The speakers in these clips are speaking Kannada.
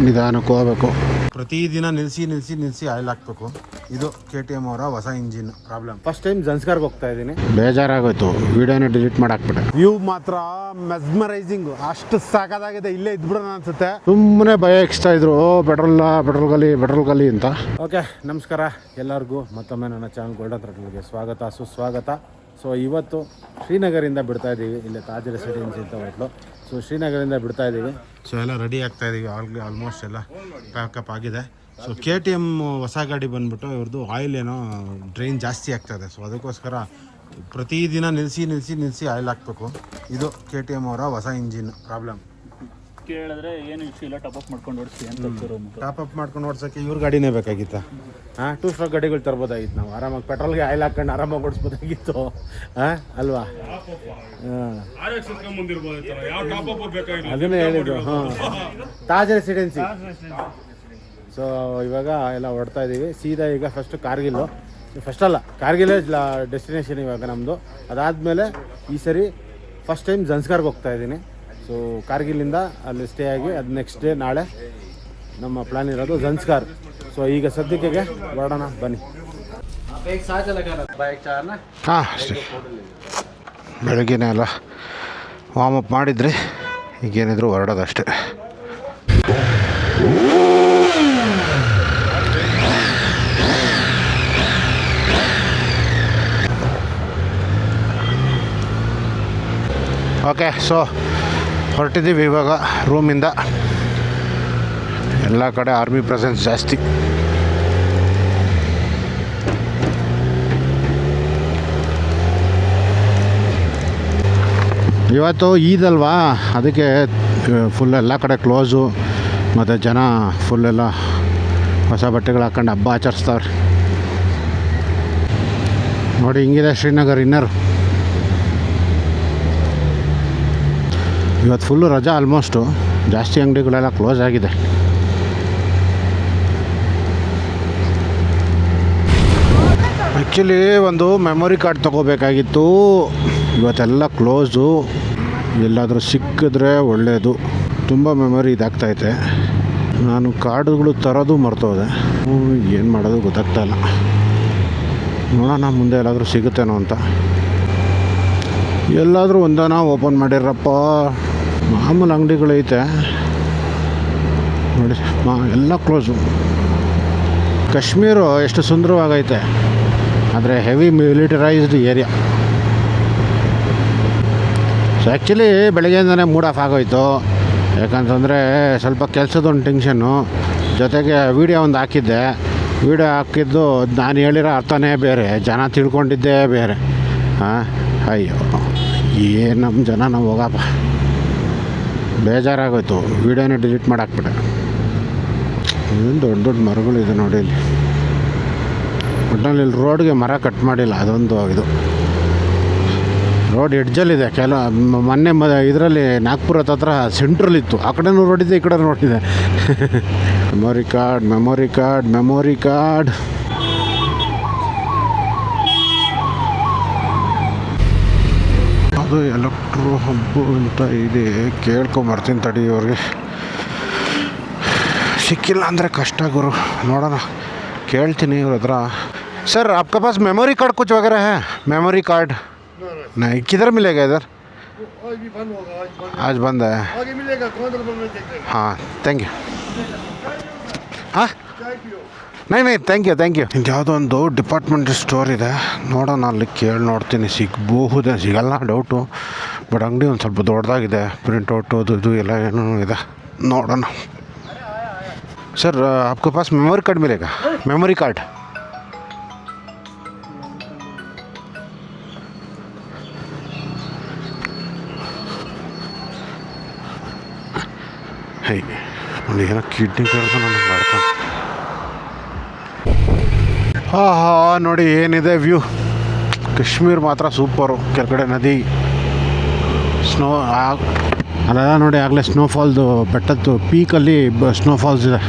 ನಿಧಾನಕ್ಕೆ ಹೋಗ್ಬೇಕು. ಪ್ರತಿದಿನ ನಿಲ್ಲಿಸಿ ಆಯಿಲ್ ಹಾಕ್ಬೇಕು. ಇದು KTM ಅವರ ಹೊಸ ಇಂಜಿನ್ ಪ್ರಾಬ್ಲಮ್. ಫಸ್ಟ್ ಟೈಮ್ ಜನ್ಸ್ಕಾರ್ಗೆ ಹೋಗ್ತಾ ಇದ್ದೀನಿ. ಬೇಜಾರಾಗೋಯ್ತು, ವಿಡಿಯೋನ ಡಿಲೀಟ್ ಮಾಡಾಕ್ಬಿಟ್ಟೆ. ವ್ಯೂ ಮಾತ್ರ ಮೆಸ್ಮರೈಸಿಂಗ್, ಅಷ್ಟು ಸಾಕಾಗಿದೆ. ಇಲ್ಲೇ ಇದ್ಬಿಡೋಣ ಅನ್ಸುತ್ತೆ. ಸುಮ್ಮನೆ ಭಯ ಎಕ್ಸ್ತಾ ಇದ್ರು, ಪೆಟ್ರೋಲ್ ಗಲಿ ಅಂತ. ಓಕೆ, ನಮಸ್ಕಾರ ಎಲ್ಲರಿಗೂ. ಮತ್ತೊಮ್ಮೆ ನನ್ನ ಚಾನಲ್ ಗೋಲ್ಡನ್ ಥ್ರಾಟಲ್ಗೆ ಸ್ವಾಗತ ಸುಸ್ವಾಗತ. ಸೊ ಇವತ್ತು ಶ್ರೀನಗರಿಂದ ಬಿಡ್ತಾ ಇದ್ದೀವಿ. ಇಲ್ಲಿ ತಾಜ್ ರೆಸಿಡೆನ್ಸಿ ಅಂತ ಹೋಟ್ಲು. ಸೊ ಶ್ರೀನಗರಿಂದ ಬಿಡ್ತಾ ಇದ್ದೀವಿ. ಸೊ ಎಲ್ಲ ರೆಡಿ ಆಗ್ತಾ ಇದ್ದೀವಿ. ಆಲ್ಮೋಸ್ಟ್ ಎಲ್ಲ ಪ್ಯಾಕಪ್ ಆಗಿದೆ. ಸೊ KTM ಹೊಸ ಗಾಡಿ ಬಂದ್ಬಿಟ್ಟು ಇವ್ರದ್ದು ಆಯಿಲ್ ಏನೋ ಡ್ರೈನ್ ಜಾಸ್ತಿ ಆಗ್ತಾಯಿದೆ. ಸೊ ಅದಕ್ಕೋಸ್ಕರ ಪ್ರತಿದಿನ ನಿಲ್ಲಿಸಿ ಆಯಿಲ್ ಹಾಕ್ಬೇಕು. ಇದು KTM ಅವರ ಹೊಸ ಇಂಜಿನ್ ಪ್ರಾಬ್ಲಮ್. ಕೇಳಿದ್ರೆ ಏನು ಇಶ್ಯೂ ಇಲ್ಲ, ಟಾಪಪ್ ಮಾಡ್ಕೊಂಡು ಓಡಿಸ್ತೀವಿ ಅಂತ. ಟಾಪಪ್ ಮಾಡ್ಕೊಂಡು ಓಡಿಸೋಕ್ಕೆ ಇವ್ರ ಗಾಡಿನೇ ಬೇಕಾಗಿತ್ತಾ? 2 ಸ್ಟ್ರೋಕ್ ಗಾಡಿಗಳು ತರ್ಬೋದಾಗಿತ್ತು. ನಾವು ಆರಾಮಾಗಿ ಪೆಟ್ರೋಲ್ಗೆ ಆಯಿಲ್ ಹಾಕೊಂಡು ಆರಾಮಾಗಿ ಓಡಿಸ್ಬೋದಾಗಿತ್ತು ಅಲ್ವಾ? ಅದನ್ನೇ ಹೇಳಿದ್ರು. ತಾಜ್ ರೆಸಿಡೆನ್ಸಿ. ಸೊ ಇವಾಗ ಎಲ್ಲ ಹೊಡ್ತಾ ಇದ್ದೀವಿ. ಸೀದಾ ಈಗ ಫಸ್ಟು ಕಾರ್ಗಿಲ್ಲು. ಫಸ್ಟ್ ಅಲ್ಲ, ಕಾರ್ಗಿಲ್ಲೇ ಡೆಸ್ಟಿನೇಷನ್ ಇವಾಗ ನಮ್ಮದು. ಅದಾದಮೇಲೆ ಈ ಸರಿ ಫಸ್ಟ್ ಟೈಮ್ ಜನ್ಸ್ಕಾರ್ಗೆ ಹೋಗ್ತಾ ಇದ್ದೀನಿ. ಸೊ ಕಾರ್ಗಿಲ್ಲಿಂದ ಅಲ್ಲಿ ಸ್ಟೇ ಆಗಿ ಅದು ನೆಕ್ಸ್ಟ್ ಡೇ ನಾಳೆ ನಮ್ಮ ಪ್ಲ್ಯಾನ್ ಇರೋದು ಜನ್ಸ್ಕಾರ್. ಸೊ ಈಗ ಸದ್ಯಕ್ಕೆ ಹೊರಡೋಣ ಬನ್ನಿ. ಹಾಂ, ಅಷ್ಟೇ. ಬೆಳಗ್ಗೆನೇ ಎಲ್ಲ ವಾರ್ಮಪ್ ಮಾಡಿದ್ರಿ, ಈಗೇನಿದ್ರು ಹೊರಡೋದಷ್ಟೇ. ಓಕೆ, ಸೊ ಹೊರಟಿದ್ದೀವಿ ಇವಾಗ ರೂಮಿಂದ. ಎಲ್ಲ ಕಡೆ ಆರ್ಮಿ ಪ್ರೆಸೆನ್ಸ್ ಜಾಸ್ತಿ. ಇವತ್ತು ಈದ್ ಅಲ್ವಾ, ಅದಕ್ಕೆ ಫುಲ್ ಎಲ್ಲ ಕಡೆ ಕ್ಲೋಸು. ಮತ್ತು ಜನ ಫುಲ್ಲೆಲ್ಲ ಹೊಸ ಬಟ್ಟೆಗಳು ಹಾಕ್ಕೊಂಡು ಹಬ್ಬ ಆಚರಿಸ್ತಾವ್ರೆ. ನೋಡಿ ಹಿಂಗಿದೆ ಶ್ರೀನಗರ್ ಇನ್ನರು. ಇವತ್ತು ಫುಲ್ಲು ರಜಾ. ಆಲ್ಮೋಸ್ಟು ಜಾಸ್ತಿ ಅಂಗಡಿಗಳೆಲ್ಲ ಕ್ಲೋಸ್ ಆಗಿದೆ. ಆ್ಯಕ್ಚುಲಿ ಒಂದು ಮೆಮೊರಿ ಕಾರ್ಡ್ ತೊಗೋಬೇಕಾಗಿತ್ತು. ಇವತ್ತೆಲ್ಲ ಕ್ಲೋಸು. ಎಲ್ಲಾದರೂ ಸಿಕ್ಕಿದ್ರೆ ಒಳ್ಳೆಯದು. ತುಂಬ ಮೆಮೊರಿ ಇದಾಗ್ತೈತೆ. ನಾನು ಕಾರ್ಡುಗಳು ತರೋದು ಮರ್ತೋದೆ. ಏನು ಮಾಡೋದು ಗೊತ್ತಾಗ್ತಾಯಿಲ್ಲ. ನೋಡೋಣ ಮುಂದೆ ಎಲ್ಲಾದರೂ ಸಿಗುತ್ತೇನೋ ಅಂತ. ಎಲ್ಲಾದರೂ ಒಂದನ ಓಪನ್ ಮಾಡಿರಪ್ಪ. ಮಾಮೂಲು ಅಂಗಡಿಗಳೈತೆ ನೋಡಿ, ಎಲ್ಲ ಕ್ಲೋಸು. ಕಾಶ್ಮೀರ ಎಷ್ಟು ಸುಂದರವಾಗೈತೆ, ಆದರೆ heavy militarized area. So actually ಬೆಳಗ್ಗೆಯಿಂದನೇ ಮೂಡ್ ಆಫ್ ಆಗೋಯ್ತು. ಯಾಕಂತಂದರೆ ಸ್ವಲ್ಪ ಕೆಲಸದೊಂದು ಟೆನ್ಷನ್ನು, ಜೊತೆಗೆ ವೀಡಿಯೋ ಒಂದು ಹಾಕಿದ್ದೆ. ವೀಡಿಯೋ ಹಾಕಿದ್ದು ನಾನು ಹೇಳಿರೋ ಅರ್ಥನೇ ಬೇರೆ, ಜನ ತಿಳ್ಕೊಂಡಿದ್ದೇ ಬೇರೆ. ಅಯ್ಯೋ, ಏನು ನಮ್ಮ ಜನ ನಾವು ಹೋಗಪ್ಪ. ಬೇಜಾರಾಗೋಯ್ತು, ವೀಡಿಯೋನ ಡಿಲೀಟ್ ಮಾಡಾಕ್ಬಿಟ್ಟೆ. ಏನು ದೊಡ್ಡ ದೊಡ್ಡ ಮರಗಳಿದೆ ನೋಡಿ ಇಲ್ಲಿ. ಒಟ್ಟಿನಲ್ಲಿ ಇಲ್ಲಿ ರೋಡ್ಗೆ ಮರ ಕಟ್ ಮಾಡಿಲ್ಲ, ಅದೊಂದು ಇದು. ರೋಡ್ ಎಡ್ಜಲ್ಲಿದೆ. ಮೊನ್ನೆ ಇದರಲ್ಲಿ ನಾಗ್ಪುರ ಹತ್ರ ಸೆಂಟ್ರಲ್ಲಿತ್ತು. ಆ ಕಡೆನೂ ರೋಡಿದೆ, ಈ ಕಡೆ ನೋಡಿದೆ. Memory card. ಅದು ಎಲೆಕ್ಟ್ರೋ ಹಬ್ಬ ಅಂತ ಇದೆ, ಕೇಳ್ಕೊಂಬರ್ತೀನಿ ತಡಿ. ಇವ್ರಿಗೆ ಸಿಕ್ಕಿಲ್ಲ ಅಂದರೆ ಕಷ್ಟ ಗುರು. ನೋಡೋಣ, ಕೇಳ್ತೀನಿ ಇವ್ರ ಹತ್ರ. सर आपके पास मेमोरी कार्ड कुछ वगैरह है? मेमोरी कार्ड नहीं, किधर मिलेगा इधर? आज बंद है। आगे मिलेगा, हाँ थैंक यू। हाँ नहीं ಥ್ಯಾಂಕ್ ಯು. ಇದು ಯಾವುದೋ ಒಂದು ಡಿಪಾರ್ಟ್ಮೆಂಟ್ ಸ್ಟೋರ್ ಇದೆ. ನೋಡೋಣ, ಅಲ್ಲಿ ಕೇಳಿ ನೋಡ್ತೀನಿ. ಸಿಗಬಹುದೇ, ಸಿಗಲ್ಲ ಡೌಟು. ಬಟ್ ಅಂಗಡಿ ಒಂದು ಸ್ವಲ್ಪ ದೊಡ್ಡದಾಗಿದೆ. ಪ್ರಿಂಟೌಟು ಇದು ಎಲ್ಲ ಏನೂ ಇದೆ. ನೋಡೋಣ. ಸರ್ आपके पास मेमोरी कार्ड मिलेगा? मेमोरी कार्ड ಹೇ ಒಂದು ಏನೋ ಕಿಡ್ನಿ ಕೇಳ್ಕೊಂಡು ನನಗೆ ಮಾಡ್ತಾನೆ. ನೋಡಿ ಏನಿದೆ ವ್ಯೂ. ಕಾಶ್ಮೀರ ಮಾತ್ರ ಸೂಪರು. ಕೆಳಗಡೆ ನದಿ, ಸ್ನೋ ಅಲ್ಲೆಲ್ಲ ನೋಡಿ. ಆಗಲೇ ಸ್ನೋಫಾಲ್ದು ಬೆಟ್ಟದ್ದು ಪೀಕಲ್ಲಿ ಸ್ನೋಫಾಲ್ಸ್ ಇದೆ.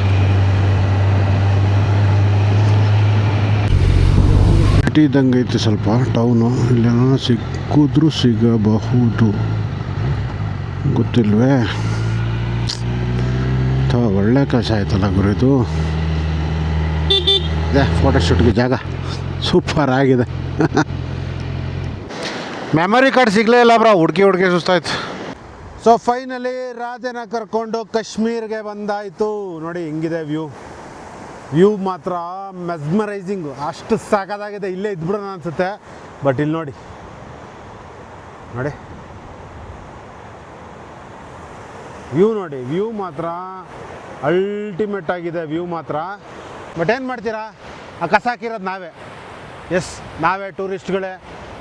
ಸಿಟಿ ಇದ್ದಂಗೆ ಐತೆ ಸ್ವಲ್ಪ ಟೌನು. ಇಲ್ಲೇನೋ ಸಿಕ್ಕಿದ್ರೂ ಸಿಗಬಹುದು, ಗೊತ್ತಿಲ್ವೇ. ಒಳ್ಳೆ ಕೆಲಸ ಆಯ್ತಲ್ಲ ಗುರು ಇದು. ಇದೆ ಫೋಟೋಶೂಟ್ಗೆ ಜಾಗ ಸೂಪರ್ ಆಗಿದೆ. ಮೆಮೊರಿ ಕಾರ್ಡ್ ಸಿಗಲೇ ಇಲ್ಲ ಬ್ರಾ, ಹುಡುಕಿ ಸುಸ್ತಾಯ್ತು. ಸೊ ಫೈನಲಿ ರಾಜನ ಕರ್ಕೊಂಡು ಕಾಶ್ಮೀರ್ಗೆ ಬಂದಾಯಿತು. ನೋಡಿ ಹಿಂಗಿದೆ ವ್ಯೂ ಮಾತ್ರ ಮೆಸ್ಮರೈಸಿಂಗು, ಅಷ್ಟು ಸಾಕಾಗಿದೆ. ಇಲ್ಲೇ ಇದ್ಬಿಡೋಣ ಅನಿಸುತ್ತೆ. ಬಟ್ ಇಲ್ಲಿ ನೋಡಿ ವ್ಯೂ ಮಾತ್ರ ಅಲ್ಟಿಮೇಟ್ ಆಗಿದೆ ವ್ಯೂ ಮಾತ್ರ. ಬಟ್ ಏನು ಮಾಡ್ತೀರಾ, ಆ ಕಸ ಹಾಕಿರೋದು ನಾವೇ. ನಾವೇ ಟೂರಿಸ್ಟ್ಗಳೇ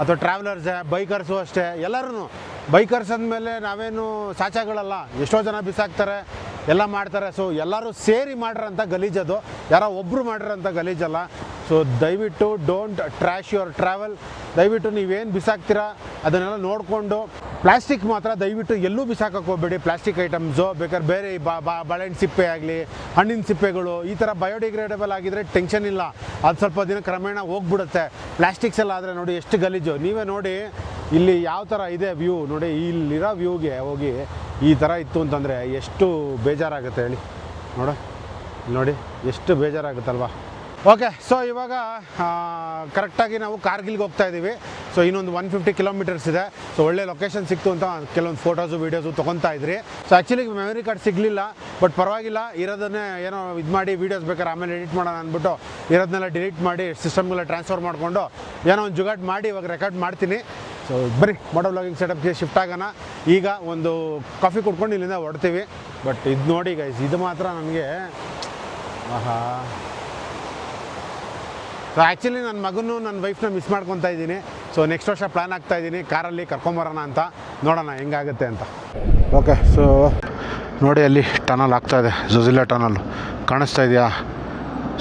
ಅಥವಾ ಟ್ರಾವೆಲರ್ಸೇ, ಬೈಕರ್ಸು ಅಷ್ಟೇ, ಎಲ್ಲರೂ ಬೈಕರ್ಸ್ ಅಂದಮೇಲೆ ನಾವೇನು ಸಾಚಾಗಳಲ್ಲ. ಎಷ್ಟೋ ಜನ ಬಿಸಾಕ್ತಾರೆ, ಎಲ್ಲ ಮಾಡ್ತಾರೆ. ಸೊ ಎಲ್ಲರೂ ಸೇರಿ ಮಾಡಿರೋಂಥ ಗಲೀಜದು, ಯಾರೋ ಒಬ್ಬರು ಮಾಡಿರೋಂಥ ಗಲೀಜಲ್ಲ. ಸೊ ದಯವಿಟ್ಟು ಡೋಂಟ್ ಟ್ರ್ಯಾಶ್ ಯುವರ್ ಟ್ರಾವೆಲ್. ದಯವಿಟ್ಟು ನೀವೇನು ಬಿಸಾಕ್ತೀರಾ ಅದನ್ನೆಲ್ಲ ನೋಡಿಕೊಂಡು. ಪ್ಲಾಸ್ಟಿಕ್ ಮಾತ್ರ ದಯವಿಟ್ಟು ಎಲ್ಲೂ ಬಿಸಾಕಕ್ಕೆ ಹೋಗಬೇಡಿ. ಪ್ಲಾಸ್ಟಿಕ್ ಐಟಮ್ಸು ಬೇಕಾದ್ರೆ ಬೇರೆ ಬಾಳೆಹಣ್ಣು ಸಿಪ್ಪೆ ಆಗಲಿ, ಹಣ್ಣಿನ ಸಿಪ್ಪೆಗಳು, ಈ ಥರ ಬಯೋಡಿಗ್ರೇಡಬಲ್ ಆಗಿದ್ದರೆ ಟೆನ್ಷನ್ ಇಲ್ಲ, ಅದು ಸ್ವಲ್ಪ ದಿನ ಕ್ರಮೇಣ ಹೋಗ್ಬಿಡುತ್ತೆ. ಪ್ಲಾಸ್ಟಿಕ್ಸ್ ಎಲ್ಲ ಆದರೆ ನೋಡಿ ಎಷ್ಟು ಗಲೀಜು. ನೀವೇ ನೋಡಿ ಇಲ್ಲಿ ಯಾವ ಥರ ಇದೆ ವ್ಯೂ ನೋಡಿ. ಇಲ್ಲಿರೋ ವ್ಯೂಗೆ ಹೋಗಿ ಈ ಥರ ಇತ್ತು ಅಂತಂದರೆ ಎಷ್ಟು ಬೇಜಾರಾಗುತ್ತೆ ಹೇಳಿ. ನೋಡಿ ಎಷ್ಟು ಬೇಜಾರಾಗುತ್ತಲ್ವಾ. ಓಕೆ, ಸೊ ಇವಾಗ ಕರೆಕ್ಟಾಗಿ ನಾವು ಕಾರ್ಗಿಲ್ಗೆ ಹೋಗ್ತಾ ಇದ್ದೀವಿ. ಸೊ ಇನ್ನೊಂದು 150 ಕಿಲೋಮೀಟರ್ಸ್ ಇದೆ. ಸೊ ಒಳ್ಳೆ ಲೊಕೇಶನ್ ಸಿಕ್ತು ಅಂತ ಕೆಲವೊಂದು ಫೋಟೋಸು ವೀಡಿಯೋಸು ತೊಗೊತಾ ಇದ್ರಿ. ಸೊ ಆ್ಯಕ್ಚುಲಿ ಮೆಮೊರಿ ಕಾರ್ಡ್ ಸಿಗಲಿಲ್ಲ, ಬಟ್ ಪರವಾಗಿಲ್ಲ, ಇರೋದನ್ನೇ ಏನೋ ಇದು ಮಾಡಿ ವೀಡಿಯೋಸ್ ಬೇಕಾದ್ರೆ ಆಮೇಲೆ ಎಡಿಟ್ ಮಾಡೋಣ ಅಂದ್ಬಿಟ್ಟು ಇರೋದನ್ನೆಲ್ಲ ಡಿಲೀಟ್ ಮಾಡಿ ಸಿಸ್ಟಮ್ಗೆಲ್ಲ ಟ್ರಾನ್ಸ್ಫರ್ ಮಾಡಿಕೊಂಡು ಏನೋ ಒಂದು ಜುಗಾಡ್ ಮಾಡಿ ಇವಾಗ ರೆಕಾರ್ಡ್ ಮಾಡ್ತೀನಿ. ಸೊ ಬರೀ ಮೋಟೋ ವ್ಲಾಗಿಂಗ್ ಸೆಟಪ್ಗೆ ಶಿಫ್ಟ್ ಆಗೋಣ. ಈಗ ಒಂದು ಕಾಫಿ ಕುಡ್ಕೊಂಡು ಇಲ್ಲಿಂದ ಹೊಡ್ತೀವಿ. ಬಟ್ ಇದು ನೋಡಿ ಗೈಸ್, ಇದು ಮಾತ್ರ ನನಗೆ ಸೊ ಆ್ಯಕ್ಚುಲಿ ನನ್ನ ಮಗನೂ ನನ್ನ ವೈಫ್ನ ಮಿಸ್ ಮಾಡ್ಕೊತಾ ಇದ್ದೀನಿ. ಸೊ ನೆಕ್ಸ್ಟ್ ವರ್ಷ ಪ್ಲ್ಯಾನ್ ಆಗ್ತಾಯಿದ್ದೀನಿ ಕಾರಲ್ಲಿ ಕರ್ಕೊಂಬರೋಣ ಅಂತ. ನೋಡೋಣ ಹೆಂಗಾಗುತ್ತೆ ಅಂತ. ಓಕೆ, ಸೊ ನೋಡಿ ಅಲ್ಲಿ ಟನಲ್ ಆಗ್ತಾಯಿದೆ, ಜೊಜಿಲಾ ಟನಲ್ ಕಾಣಿಸ್ತಾ ಇದೆಯಾ?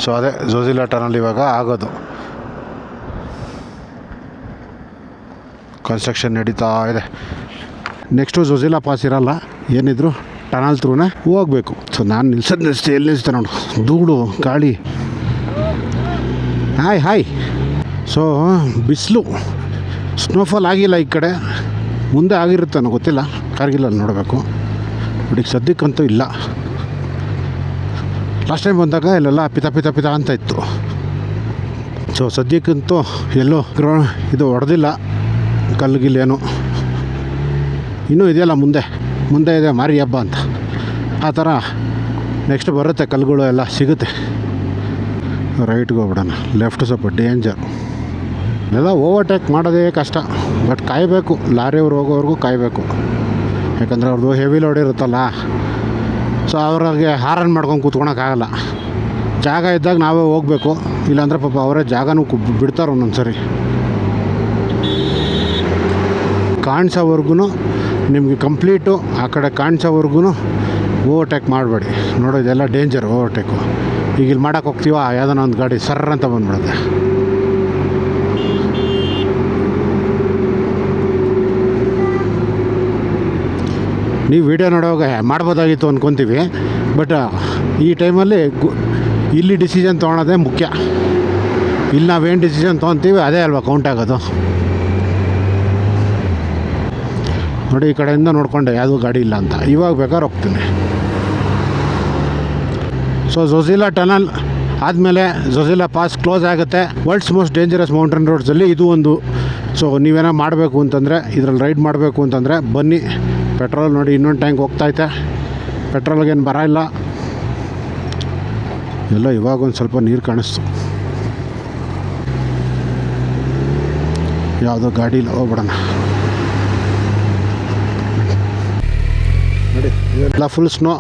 ಸೊ ಅದೇ ಜೊಜಿಲಾ ಟನಲ್ ಇವಾಗ ಆಗೋದು. ಕನ್ಸ್ಟ್ರಕ್ಷನ್ ನಡೀತಾ ಇದೆ. ನೆಕ್ಸ್ಟು ಜೊಜಿಲಾ ಪಾಸ್ ಇರೋಲ್ಲ, ಏನಿದ್ರು ಟನಲ್ ಥ್ರೂನೇ ಹೋಗಬೇಕು. ಸೊ ನಾನು ನಿಲ್ಲಿಸ್ತೆ ಎಲ್ಲಿ ನಿಲ್ಲಿಸ್ತೆ ನೋಡು, ಧೂಳು ಗಾಳಿ. ಹಾಯ್. ಸೊ ಬಿಸಿಲು, ಸ್ನೋಫಾಲ್ ಆಗಿಲ್ಲ ಈ ಕಡೆ, ಮುಂದೆ ಆಗಿರುತ್ತೆ ಅನ್ನೋ ಗೊತ್ತಿಲ್ಲ. ಕಾರ್ಗಿಲಲ್ಲಿ ನೋಡಬೇಕು. ಬಟ್ ಈಗ ಸದ್ಯಕ್ಕಂತೂ ಇಲ್ಲ. ಲಾಸ್ಟ್ ಟೈಮ್ ಬಂದಾಗ ಇಲ್ಲೆಲ್ಲ ಪಿತ ಅಂತ ಇತ್ತು. ಸೊ ಸದ್ಯಕ್ಕಂತೂ ಎಲ್ಲೋ ಇದು ಹೊಡೆದಿಲ್ಲ, ಕಲ್ಲಿಗಿಲ್ಲೇನು. ಇನ್ನೂ ಇದೆಯಲ್ಲ ಮುಂದೆ ಇದೆ ಮಾರಿ ಹಬ್ಬ ಅಂತ. ಆ ಥರ ನೆಕ್ಸ್ಟ್ ಬರುತ್ತೆ, ಕಲ್ಲುಗಳು ಎಲ್ಲ ಸಿಗುತ್ತೆ. ರೈಟ್ಗೆ ಹೋಗ್ಬಿಡೋಣ, ಲೆಫ್ಟ್ ಸ್ವಲ್ಪ ಡೇಂಜರ್. ಎಲ್ಲ ಓವರ್ಟೇಕ್ ಮಾಡೋದೇ ಕಷ್ಟ, ಬಟ್ ಕಾಯಬೇಕು. ಲಾರಿಯವ್ರು ಹೋಗೋವರೆಗೂ ಕಾಯಬೇಕು, ಯಾಕಂದರೆ ಅವ್ರದ್ದು ಹೆವಿ ಲೋಡ್ ಇರುತ್ತಲ್ಲ. ಸೊ ಅವ್ರಿಗೆ ಹಾರನ್ ಮಾಡ್ಕೊಂಡು ಕೂತ್ಕೊಳಕ್ಕಾಗಲ್ಲ. ಜಾಗ ಇದ್ದಾಗ ನಾವೇ ಹೋಗಬೇಕು, ಇಲ್ಲಾಂದರೆ ಪಾಪ ಅವರೇ ಜಾಗನೂ ಬಿಡ್ತಾರೆ ಒಂದೊಂದು ಸರಿ. ಕಾಣಿಸೋವರೆಗೂ ನಿಮಗೆ ಕಂಪ್ಲೀಟು ಆ ಕಡೆ ಕಾಣಿಸೋವರೆಗೂ ಓವರ್ಟೇಕ್ ಮಾಡಬೇಡಿ. ನೋಡೋ ಇದೆಲ್ಲ ಡೇಂಜರ್ ಓವರ್ಟೇಕು. ಈಗ ಇಲ್ಲಿ ಮಾಡೋಕ್ಕೆ ಹೋಗ್ತೀವ, ಯಾವುದೋ ಒಂದು ಗಾಡಿ ಸರ್ರ ಅಂತ ಬಂದ್ಬಿಡುತ್ತೆ. ನೀವು ವಿಡಿಯೋ ನೋಡುವಾಗ ಮಾಡ್ಬೋದಾಗಿತ್ತು ಅಂದ್ಕೊತೀವಿ, ಬಟ್ ಈ ಟೈಮಲ್ಲಿ ಇಲ್ಲಿ ಡಿಸಿಷನ್ ತೊಗೊಳೋದೇ ಮುಖ್ಯ. ಇಲ್ಲಿ ನಾವೇನು ಡಿಸಿಷನ್ ತೊಗೊತೀವಿ ಅದೇ ಅಲ್ವಾ ಕೌಂಟ್ ಆಗೋದು. ನೋಡಿ ಈ ಕಡೆಯಿಂದ ನೋಡಿಕೊಂಡೆ ಯಾವುದೂ ಗಾಡಿ ಇಲ್ಲ ಅಂತ. ಇವಾಗ ಬೇಕಾದ್ರೆ ಹೋಗ್ತೀನಿ. ಸೊ ಜೊಜಿಲಾ ಟನಲ್ ಆದಮೇಲೆ ಜೊಜಿಲಾ ಪಾಸ್ ಕ್ಲೋಸ್ ಆಗುತ್ತೆ. ವರ್ಲ್ಡ್ಸ್ ಮೋಸ್ಟ್ ಡೇಂಜರಸ್ ಮೌಂಟೇನ್ ರೋಡ್ಸಲ್ಲಿ ಇದು ಒಂದು. ಸೊ ನೀವೇನೋ ಮಾಡಬೇಕು ಅಂತಂದರೆ, ಇದರಲ್ಲಿ ರೈಡ್ ಮಾಡಬೇಕು ಅಂತಂದರೆ ಬನ್ನಿ. ಪೆಟ್ರೋಲ್ ನೋಡಿ ಇನ್ನೊಂದು ಟ್ಯಾಂಕ್ ಹೋಗ್ತೈತೆ, ಪೆಟ್ರೋಲ್ಗೇನು ಬರ ಇಲ್ಲ. ಎಲ್ಲ ಇವಾಗ ಒಂದು ಸ್ವಲ್ಪ ನೀರು ಕಾಣಿಸ್ತು. ಯಾವುದೋ ಗಾಡಿ ಇಲ್ಲ, ಹೋಗ್ಬಿಡೋಣ. ನೋಡಿ ಎಲ್ಲ ಫುಲ್ ಸ್ನೋ,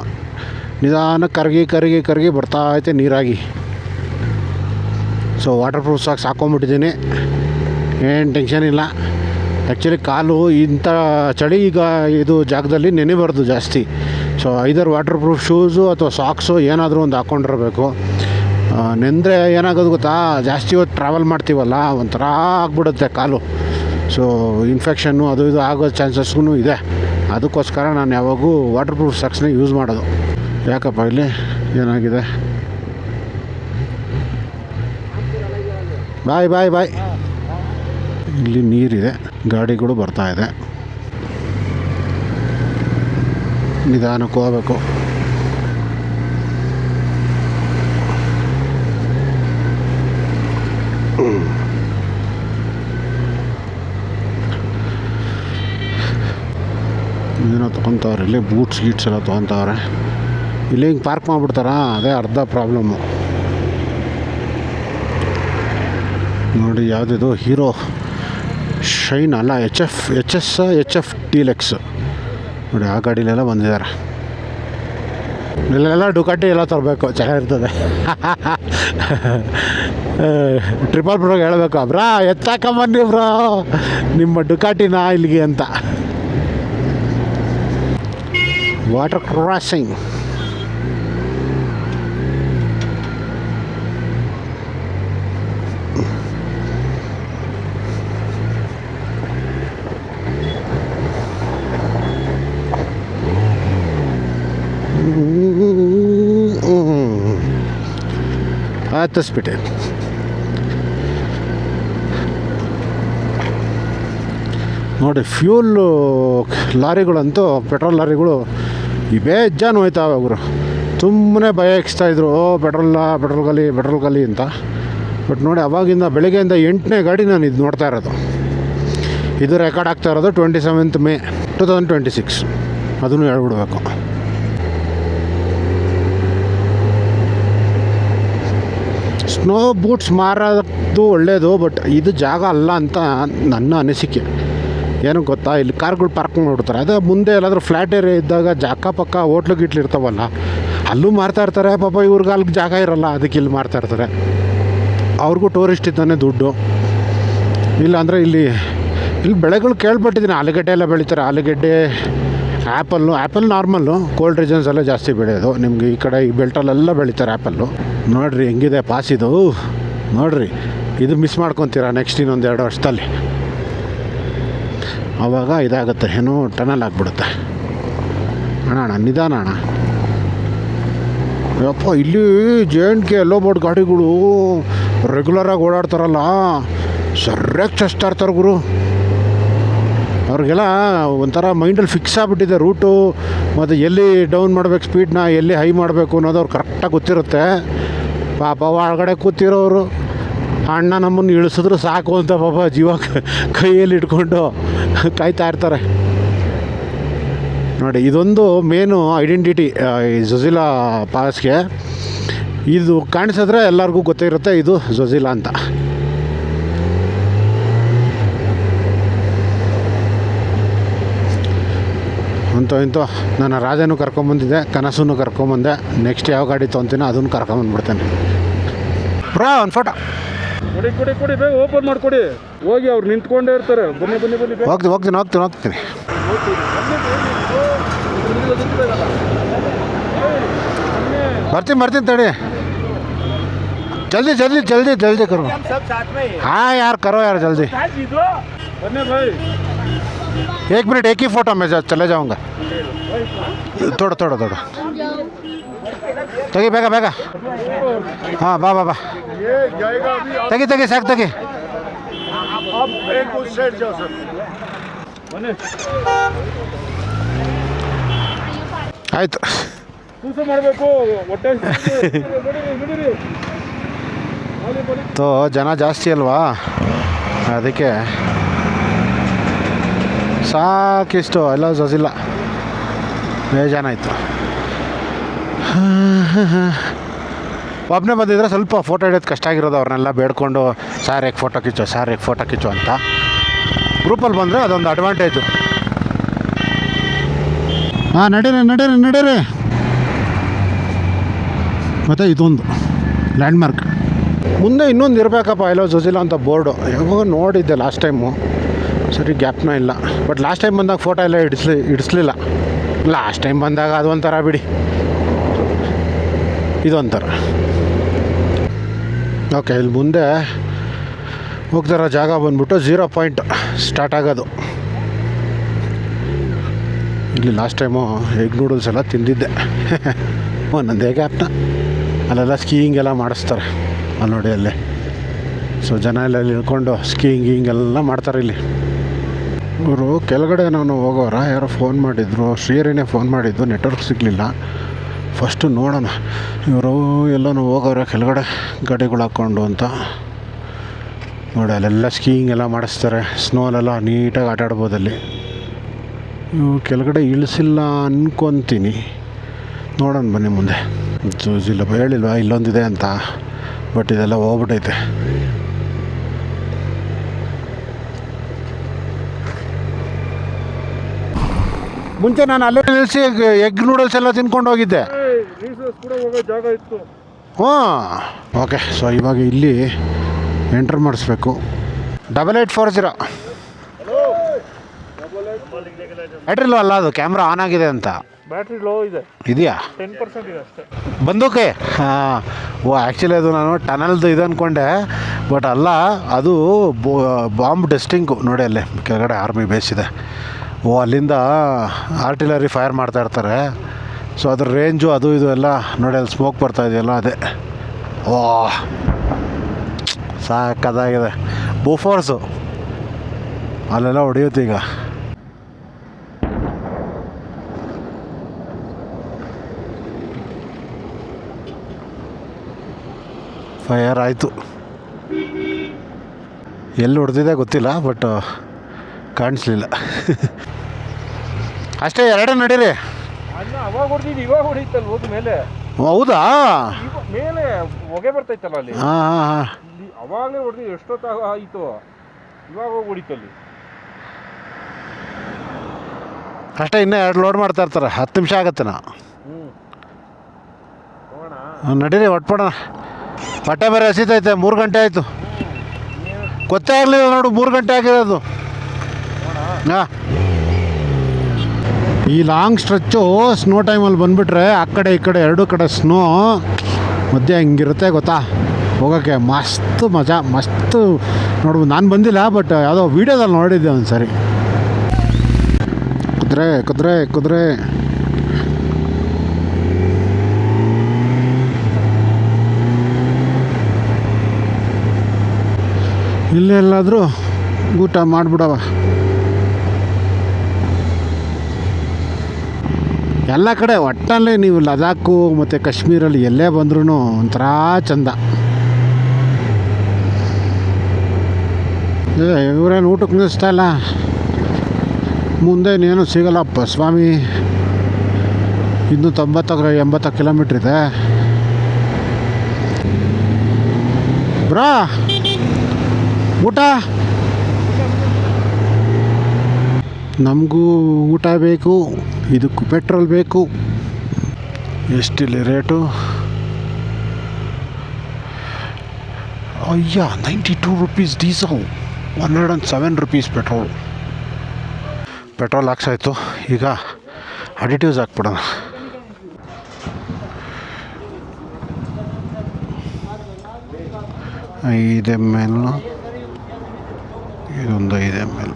ನಿಧಾನಕ್ಕೆ ಕರಗಿ ಬರ್ತಾ ಐತೆ ನೀರಾಗಿ. ಸೊ ವಾಟರ್ ಪ್ರೂಫ್ ಸಾಕ್ಸ್ ಹಾಕ್ಕೊಂಬಿಟ್ಟಿದ್ದೀನಿ, ಏನು ಟೆನ್ಷನ್ ಇಲ್ಲ. ಆ್ಯಕ್ಚುಲಿ ಕಾಲು ಇಂಥ ಚಳಿ ಈಗ ಇದು ಜಾಗದಲ್ಲಿ ನೆನೆಬಾರ್ದು ಜಾಸ್ತಿ. So either water proof shoes ಅಥವಾ ಸಾಕ್ಸು ಏನಾದರೂ ಒಂದು ಹಾಕ್ಕೊಂಡಿರಬೇಕು. ನೆಂದರೆ ಏನಾಗೋದು ಗೊತ್ತಾ, ಜಾಸ್ತಿ ಹೊತ್ತು ಟ್ರಾವೆಲ್ ಮಾಡ್ತೀವಲ್ಲ, ಒಂಥರ ಆಗ್ಬಿಡುತ್ತೆ ಕಾಲು. ಸೊ ಇನ್ಫೆಕ್ಷನ್ನು ಅದು ಇದು ಆಗೋ ಚಾನ್ಸಸ್ಗೂ ಇದೆ. ಅದಕ್ಕೋಸ್ಕರ ನಾನು ಯಾವಾಗೂ ವಾಟರ್ ಪ್ರೂಫ್ ಸಾಕ್ಸ್ನ ಯೂಸ್ ಮಾಡೋದು. ಯಾಕಪ್ಪ ಇಲ್ಲಿ ಏನಾಗಿದೆ? ಬಾಯ್. ಇಲ್ಲಿ ನೀರಿದೆ, ಗಾಡಿಗಳು ಬರ್ತಾಯಿದೆ, ನಿಧಾನಕ್ಕೆ ಹೋಗಬೇಕು. ತೊಗೊತವ್ರೆ. ಇಲ್ಲಿ ಬೂಟ್ಸ್ ಗೀಟ್ಸ್ ಎಲ್ಲ ತೊಗೊತವ್ರೆ. ಇಲ್ಲಿ ಹಿಂಗೆ ಪಾರ್ಕ್ ಮಾಡಿಬಿಡ್ತಾರ, ಅದೇ ಅರ್ಧ ಪ್ರಾಬ್ಲಮ್ಮು. ನೋಡಿ ಯಾವುದಿದು ಹೀರೋ ಶೈನ್ ಅಲ್ಲ, ಎಚ್ ಎಫ್ ಡೀಲೆಕ್ಸ್ ನೋಡಿ, ಆ ಗಾಡಿಲೆಲ್ಲ ಬಂದಿದ್ದಾರೆ. ಇಲ್ಲೆಲ್ಲ ಡುಕಾಟಿ ಎಲ್ಲ ತರಬೇಕು, ಚೆನ್ನಾಗಿರ್ತದೆ. ಟ್ರಿಪಲ್ ಬ್ರೋಗೆ ಹೇಳಬೇಕು, ಬ್ರಾ ಎತ್ತಾಕೊಂಬನ್ನಿ ಬ್ರಾ ನಿಮ್ಮ ಡುಕಾಟಿನ ಇಲ್ಲಿಗೆ ಅಂತ. Water crossing. ಹತ್ತಿಸ್ಬಿಟ್ಟೆ. ನೋಡಿ ಫ್ಯೂಲ್ ಲಾರಿಗಳಂತೂ, ಪೆಟ್ರೋಲ್ ಲಾರಿಗಳು ಬೇಜಾನು ಹೋಯ್ತಾವೆ. ಅವರು ಸುಮ್ಮನೆ ಭಯ ಎಕ್ಸ್ತಾಯಿದ್ರು, ಪೆಟ್ರೋಲ್ ಖಾಲಿ ಅಂತ. ಬಟ್ ನೋಡಿ ಅವಾಗಿಂದ ಬೆಳಗ್ಗೆಯಿಂದ 8ನೇ ಗಾಡಿ ನಾನು ಇದು ನೋಡ್ತಾ ಇರೋದು. ಇದು ರೆಕಾರ್ಡ್ ಆಗ್ತಾ ಇರೋದು 27 ಮೇ 2026. ಅದನ್ನು ಹೇಳ್ಬಿಡ್ಬೇಕು. ಸ್ನೋ ಬೂಟ್ಸ್ ಮಾರೋದು ಒಳ್ಳೆಯದು, ಬಟ್ ಇದು ಜಾಗ ಅಲ್ಲ ಅಂತ ನನ್ನ ಅನಿಸಿಕೆ. ಏನು ಗೊತ್ತಾ, ಇಲ್ಲಿ ಕಾರ್ಗಳು ಪಾರ್ಕ್ ಮಾಡಿಬಿಡ್ತಾರೆ. ಅದೇ ಮುಂದೆ ಎಲ್ಲಾದರೂ ಫ್ಲ್ಯಾಟ್ ಏರಿಯಾ ಇದ್ದಾಗ ಅಕ್ಕಪಕ್ಕ ಹೋಟ್ಲು ಗಿಟ್ಲು ಇರ್ತಾವಲ್ಲ, ಅಲ್ಲೂ ಮಾರ್ತಾ ಇರ್ತಾರೆ. ಪಾಪ ಇವ್ರಿಗೆ ಅಲ್ಲಿಗೆ ಜಾಗ ಇರೋಲ್ಲ, ಅದಕ್ಕೆ ಇಲ್ಲಿ ಮಾರ್ತಾ ಇರ್ತಾರೆ. ಅವ್ರಿಗೂ ಟೂರಿಸ್ಟ್ ಇದ್ದಾನೆ ದುಡ್ಡು. ಇಲ್ಲಾಂದರೆ ಇಲ್ಲಿ ಬೆಳೆಗಳು ಕೇಳ್ಪಟ್ಟಿದ್ದೀನಿ. ಆಲೂಗಡ್ಡೆ ಎಲ್ಲ ಬೆಳೀತಾರೆ. ಆಲೂಗಡ್ಡೆ, ಆ್ಯಪಲ್ ನಾರ್ಮಲ್ಲು, ಕೋಲ್ಡ್ ರೀಜನ್ಸ್ ಎಲ್ಲ ಜಾಸ್ತಿ ಬೆಳೆಯೋದು. ನಿಮಗೆ ಈ ಕಡೆ ಈ ಬೆಲ್ಟಲ್ಲೆಲ್ಲ ಬೆಳೀತಾರೆ ಆ್ಯಪಲ್ಲು. ನೋಡಿರಿ ಹೆಂಗಿದೆ ಪಾಸ್ ಇದು. ನೋಡಿರಿ, ಇದು ಮಿಸ್ ಮಾಡ್ಕೊತೀರಾ ನೆಕ್ಸ್ಟ್ ಇನ್ನೊಂದು 2 ವರ್ಷದಲ್ಲಿ. ಆವಾಗ ಇದಾಗುತ್ತೆ, ಏನೋ ಟನಲ್ ಆಗಿಬಿಡುತ್ತೆ. ಅಣ್ಣ ನಿಧಾನ ಅಣ್ಣ. ಯಪ್ಪ, ಇಲ್ಲಿ JNK ಎಲ್ಲೋ ಬೋರ್ಡ್ ಗಾಡಿಗಳು ರೆಗ್ಯುಲರಾಗಿ ಓಡಾಡ್ತಾರಲ್ಲ, ಸರಿಯಾಗಿ ಚಸ್ತಾ ಇರ್ತಾರೆ ಗುರು. ಅವ್ರಿಗೆಲ್ಲ ಒಂಥರ ಮೈಂಡಲ್ಲಿ ಫಿಕ್ಸ್ ಆಗಿಬಿಟ್ಟಿದೆ ರೂಟು, ಮತ್ತು ಎಲ್ಲಿ ಡೌನ್ ಮಾಡಬೇಕು ಸ್ಪೀಡ್ನ, ಎಲ್ಲಿ ಹೈ ಮಾಡಬೇಕು ಅನ್ನೋದು ಅವ್ರು ಕರೆಕ್ಟಾಗಿ ಗೊತ್ತಿರುತ್ತೆ. ಪಾಪ ಒಳಗಡೆ ಕೂತಿರೋರು ಅಣ್ಣ ನಮ್ಮನ್ನು ಇಳಿಸಿದ್ರು ಸಾಕು ಅಂತ ಪಾಪ ಜೀವ ಕೈಯಲ್ಲಿ ಇಟ್ಕೊಂಡು ಕಾಯ್ತಾ ಇರ್ತಾರೆ. ನೋಡಿ, ಇದೊಂದು ಮೇನು ಐಡೆಂಟಿಟಿ ಈ ಜೊಜಿಲಾ ಪಾಸ್ಗೆ. ಇದು ಕಾಣಿಸಿದ್ರೆ ಎಲ್ಲರಿಗೂ ಗೊತ್ತಿರುತ್ತೆ ಇದು ಜೊಜಿಲಾ ಅಂತ. ಇಂತೂ ನನ್ನ ರಾಜನೂ ಕರ್ಕೊಂಬಂದಿದ್ದೆ, ಕನಸನ್ನು ಕರ್ಕೊಂಬಂದೆ. ನೆಕ್ಸ್ಟ್ ಯಾವ ಗಾಡಿ ತೊಗೊತೀನೋ ಅದನ್ನು ಕರ್ಕೊಂಬಂದ್ಬಿಡ್ತೇನೆ. ಬ್ರಾ ಒಂದು ಫೋಟೋ ಕೊಡಿ ಬೇಗ ಓಪನ್ ಮಾಡಿಕೊಡಿ. ಹೋಗಿ ಅವ್ರು ನಿಂತ್ಕೊಂಡೇ ಇರ್ತಾರೆ. ಬನ್ನಿ ಹೋಗ್ತೀನಿ. ಬರ್ತೀನಿ ತಡಿ. जल्दी करो। हाँ यार करो यार जल्दी। एक मिनट, एक ही फोटो में चले जाऊंगा। थोड़ा तगी ಬೇಗ हाँ बा तगी साक तगी ಆಯ್ತು. ತೋ ಜನ ಜಾಸ್ತಿ ಅಲ್ವಾ, ಅದಕ್ಕೆ ಸಾಕಿಷ್ಟು ಎಲ್ಲ ಜೊಜಿಲ್ಲ ಬೇಜಾನಾಯಿತು. ಒಬ್ಬನೇ ಬಂದಿದ್ರೆ ಸ್ವಲ್ಪ ಫೋಟೋ ಹಿಡಿಯೋದು ಕಷ್ಟ ಆಗಿರೋದು. ಅವ್ರನ್ನೆಲ್ಲ ಬೇಡ್ಕೊಂಡು ಸಾರ್ ಏಕ್ ಫೋಟೋ ಕಿಚ್ಚು ಅಂತ. ಗ್ರೂಪಲ್ಲಿ ಬಂದರೆ ಅದೊಂದು ಅಡ್ವಾಂಟೇಜು. ಹಾಂ ನಡೀರಿ. ಮತ್ತು ಇದೊಂದು ಲ್ಯಾಂಡ್ಮಾರ್ಕ್ ಮುಂದೆ ಇನ್ನೊಂದು ಇರಬೇಕಪ್ಪ, ಎಲ್ಲೋ ಜೊಜಿಲ್ಲ ಅಂತ ಬೋರ್ಡು. ಯಾವಾಗ ನೋಡಿದ್ದೆ ಲಾಸ್ಟ್ ಟೈಮು, ಸರಿ ಗ್ಯಾಪ್ನ ಇಲ್ಲ. ಬಟ್ ಲಾಸ್ಟ್ ಟೈಮ್ ಬಂದಾಗ ಫೋಟೋ ಎಲ್ಲ ಇಡಿಸ್ಲಿಲ್ಲ. ಲಾಸ್ಟ್ ಟೈಮ್ ಬಂದಾಗ ಅದೊಂಥರ ಬಿಡಿ, ಇದೊಂಥರ. ಓಕೆ, ಇಲ್ಲಿ ಮುಂದೆ ಹೋಗ್ತಾರೋ ಜಾಗ ಬಂದ್ಬಿಟ್ಟು 0 ಪಾಯಿಂಟ್ ಸ್ಟಾರ್ಟ್ ಆಗೋದು. ಇಲ್ಲಿ ಲಾಸ್ಟ್ ಟೈಮು ಎಗ್ ನೂಡಲ್ಸ್ ಎಲ್ಲ ತಿಂದಿದ್ದೆ ಒಂದೊಂದೇ ಗ್ಯಾಪ್ನ. ಅಲ್ಲೆಲ್ಲ ಸ್ಕೀಯಿಂಗ್ ಎಲ್ಲ ಮಾಡಿಸ್ತಾರೆ ಅಲ್ಲಿ ನೋಡಿ, ಅಲ್ಲೇ. ಸೊ ಜನ ಎಲ್ಲ ಇಳ್ಕೊಂಡು ಸ್ಕೀಯಿಂಗ್ ಎಲ್ಲ ಮಾಡ್ತಾರೆ ಇಲ್ಲಿ. ಇವರು ಕೆಳಗಡೆ ನಾನು ಹೋಗೋರ ಯಾರೋ ಫೋನ್ ಮಾಡಿದ್ರು, ಶ್ರೀಹರಿನೇ ಫೋನ್ ಮಾಡಿದ್ದು, ನೆಟ್ವರ್ಕ್ ಸಿಗಲಿಲ್ಲ. ಫಸ್ಟು ನೋಡೋಣ ಇವರು ಎಲ್ಲನೂ ಹೋಗೋರ ಕೆಳಗಡೆ ಗಾಡಿಗಳು ಹಾಕ್ಕೊಂಡು ಅಂತ ನೋಡಿ. ಅಲ್ಲೆಲ್ಲ ಸ್ಕೀಯಿಂಗ್ ಎಲ್ಲ ಮಾಡಿಸ್ತಾರೆ, ಸ್ನೋಲೆಲ್ಲ ನೀಟಾಗಿ ಆಟ ಆಡ್ಬೋದು ಅಲ್ಲಿ. ಕೆಳಗಡೆ ಇಳಿಸಿಲ್ಲ ಅನ್ಕೊತೀನಿ, ನೋಡೋಣ ಬನ್ನಿ ಮುಂದೆ. ಇಲ್ಲ ಹೇಳಿಲ್ವಾ ಇಲ್ಲೊಂದಿದೆ ಅಂತ, ಬಟ್ ಇದೆಲ್ಲ ಹೋಗ್ಬಿಟ್ಟೈತೆ. ಮುಂಚೆ ನಾನು ಅಲ್ಲೇ ನಿಲ್ಲಿಸಿ ಎಗ್ ನೂಡಲ್ಸ್ ಎಲ್ಲ ತಿನ್ಕೊಂಡು ಹೋಗಿದ್ದೆ. ರೀಸಸ್ ಕೂಡ ಹೋಗೋ ಜಾಗ ಇತ್ತು. ಹ್ಞೂ ಓಕೆ. ಸೊ ಇವಾಗ ಇಲ್ಲಿ ಎಂಟ್ರ್ ಮಾಡಿಸ್ಬೇಕು. 8840 ಬ್ಯಾಟ್ರಿಲೋ ಅಲ್ಲ, ಅದು ಕ್ಯಾಮ್ರಾ ಆನ್ ಆಗಿದೆ ಅಂತ. ಬ್ಯಾಟ್ರಿ ಲೋ ಇದೆ, ಇದೆಯಾ? 10% ಇದೆ ಅಷ್ಟೇ. ಬಂದೋಕೆ ಹಾಂ. ಓ ಆ್ಯಕ್ಚುಲಿ ಅದು ನಾನು ಟನಲ್ದು ಇದು ಅಂದ್ಕೊಂಡೆ, ಬಟ್ ಅಲ್ಲ, ಅದು ಬಾಂಬ್ ಟೆಸ್ಟಿಂಗು. ನೋಡಿ ಅಲ್ಲೇ ಕೆಳಗಡೆ ಆರ್ಮಿ ಬೇಸ್ ಇದೆ. ಓ ಅಲ್ಲಿಂದ ಆರ್ಟಿಲರಿ ಫೈರ್ ಮಾಡ್ತಾ ಇರ್ತಾರೆ. ಸೊ ಅದ್ರ ರೇಂಜು ಅದು ಇದು ಎಲ್ಲ ನೋಡಿ, ಅಲ್ಲಿ ಸ್ಮೋಕ್ ಬರ್ತಾ ಇದೆಯಲ್ಲ ಅದೇ. ಓ ಸಾಕದಾಗಿದೆ. ಬೋಫೋರ್ಸು ಅಲ್ಲೆಲ್ಲ ಹೊಡೆಯುತ್ತೆ ಈಗ. ಫೈರ್ ಆಯಿತು. ಎಲ್ಲಿ ಹೊಡೆದಿದೆ ಗೊತ್ತಿಲ್ಲ, ಬಟ್ ಕಾಣಿಸ್ಲಿಲ್ಲ. ಅಷ್ಟೇ, ಎರಡೇ ನಡೀರಿ. ಅವಾಗ ಹೊಡೆದಿದ್ದು ಇವಾಗ ಹೊಡೀತಲ್ಲ ಹೋದ ಮೇಲೆ. ಹೌದಾ? ಮೇಲೆ ಹೊಗೆ ಬರ್ತೈತಲ್ಲ ಅಲ್ಲಿ. ಹಾಂ ಹಾಂ ಹಾಂ. ಅವಾಗಲೇ ಹೊಡೆದು ಎಷ್ಟೊತ್ತಾಗ ಆಯಿತು, ಇವಾಗ ಹೋಗಿ ಹೊಡಿತಲ್ಲಿ. ಅಷ್ಟೇ, ಇನ್ನೂ 2 ಲೋಡ್ ಮಾಡ್ತಾ ಇರ್ತಾರೆ. 10 ನಿಮಿಷ ಆಗತ್ತೆ. ನಡೀರಿ ಒಟ್ಪಡೋಣ. ಹೊಟ್ಟೆ ಬೇರೆ ಹಸಿತೈತೆ. 3 ಗಂಟೆ ಆಯಿತು, ಗೊತ್ತೇ ಆಗಲಿಲ್ಲ ನೋಡು. 3 ಗಂಟೆ ಆಗಿರೋದು. ಹಾಂ, ಈ ಲಾಂಗ್ ಸ್ಟ್ರೆಚ್ಚು ಸ್ನೋ ಟೈಮಲ್ಲಿ ಬಂದುಬಿಟ್ರೆ ಆ ಕಡೆ ಈ ಕಡೆ 2 ಕಡೆ ಸ್ನೋ ಮಧ್ಯೆ ಹಿಂಗಿರುತ್ತೆ ಗೊತ್ತಾ, ಹೋಗೋಕ್ಕೆ ಮಸ್ತ್ ಮಜಾ, ಮಸ್ತ್ ನೋಡ್ಬೋದು. ನಾನು ಬಂದಿಲ್ಲ, ಬಟ್ ಯಾವುದೋ ವೀಡಿಯೋದಲ್ಲಿ ನೋಡಿದ್ದೆ ಒಂದು ಸರಿ. ಕುದುರೆ ಕುದುರೆ ಕುದುರೆ. ಇಲ್ಲೆಲ್ಲಾದರೂ ಊಟ ಮಾಡಿಬಿಡವ. ಎಲ್ಲ ಕಡೆ ಒಟ್ಟಲ್ಲಿ ನೀವು ಲದಾಖು ಮತ್ತು ಕಾಶ್ಮೀರಲ್ಲಿ ಎಲ್ಲೇ ಬಂದ್ರೂ ಒಂಥರ ಚಂದ. ಇವರೇನು ಊಟಕ್ಕೆ ನಿಲ್ಲಿಸ್ತಾ ಇಲ್ಲ. ಮುಂದೆ ಇನ್ನೇನು ಸಿಗಲ್ಲಪ್ಪ ಸ್ವಾಮಿ. ಇನ್ನೂ 90-80 ಕಿಲೋಮೀಟ್ರ್ ಇದೆ. ಬ್ರಾ ಊಟ, ನಮಗೂ ಊಟ ಬೇಕು, ಇದಕ್ಕೂ ಪೆಟ್ರೋಲ್ ಬೇಕು. ಎಷ್ಟಿಲ್ಲ ರೇಟು? ಅಯ್ಯ, 92 rupees diesel, 107 rupees petrol. Petrol ಹಾಕ್ಸಾಯ್ತು. ಈಗ ಅಡಿಟಿವ್ಸ್ ಹಾಕ್ಬಿಡೋಣ. ಐದು ml, ಇದೊಂದು 5 ml.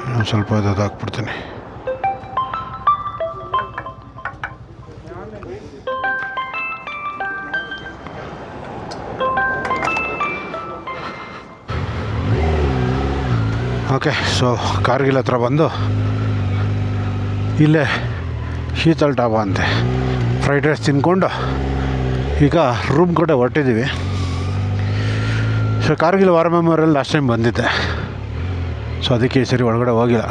ಇನ್ನೊಂದು ಸ್ವಲ್ಪ ಅದು ಹಾಕ್ಬಿಡ್ತೀನಿ. ಓಕೆ. ಸೊ ಕಾರ್ಗಿಲ್ ಹತ್ರ ಬಂದು ಇಲ್ಲೇ ಶೀತಲ್ ಢಾಬಾ ಅಂತೆ ಫ್ರೈಡ್ ರೈಸ್ ತಿನ್ಕೊಂಡು ಈಗ ರೂಮ್ ಕಡೆ ಹೊರಟಿದ್ದೀವಿ. So Kargil war memorial last time ಬಂದಿದ್ದೆ, ಸೊ ಅದಕ್ಕೆ ಈ ಸರಿ ಒಳಗಡೆ ಹೋಗಿಲ್ಲ.